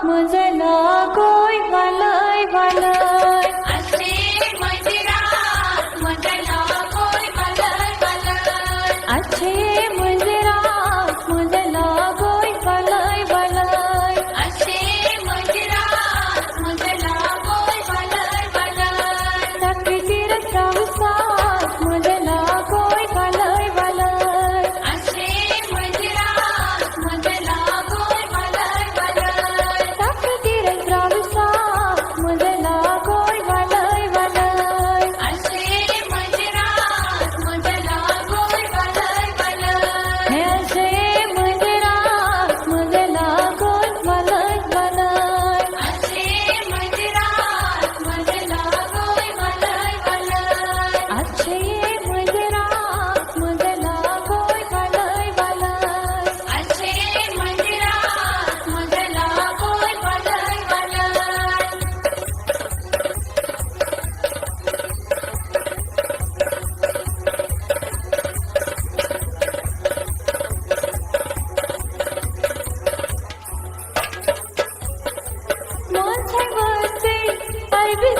मजला कोय वालय वालय असे मंदिरात मजला कोय वालय वालय अच्छे मंदिरात मजला कोय वालय वालय असे मंदिरात मजला कोय वालय वालय प्रकृतीर प्रवासात मजला कोय वालय वालय असे मंदिरात मजला कोय वालय वालय प्रकृतीर प्रवासात मजला कोय वालय वालय असे मंदिरात मजला कोय वालय वालय हे असे मंदिरात मजला कोय वालय वालय असे मंदिरात मजला कोय वालय वालय अच्छे मंदिरात मजला कोय वालय वालय असे मंदिरात मजला कोय वालय वालय माझ्यावरचे अरबी